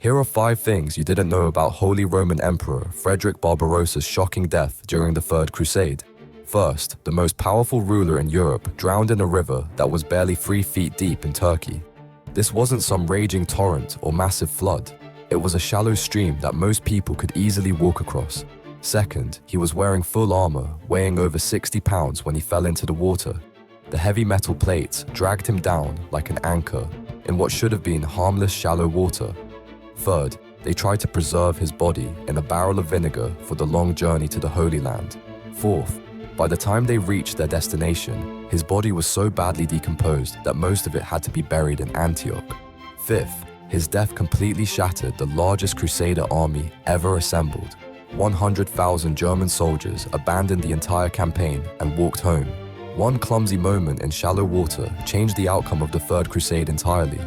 Here are 5 things you didn't know about Holy Roman Emperor Frederick Barbarossa's shocking death during the Third Crusade. First, the most powerful ruler in Europe drowned in a river that was barely 3 feet deep in Turkey. This wasn't some raging torrent or massive flood. It was a shallow stream that most people could easily walk across. Second, he was wearing full armor, weighing over 60 pounds when he fell into the water. The heavy metal plates dragged him down like an anchor in what should have been harmless shallow water. Third, they tried to preserve his body in a barrel of vinegar for the long journey to the Holy Land. Fourth, by the time they reached their destination, his body was so badly decomposed that most of it had to be buried in Antioch. Fifth, his death completely shattered the largest Crusader army ever assembled. 100,000 German soldiers abandoned the entire campaign and walked home. One clumsy moment in shallow water changed the outcome of the Third Crusade entirely.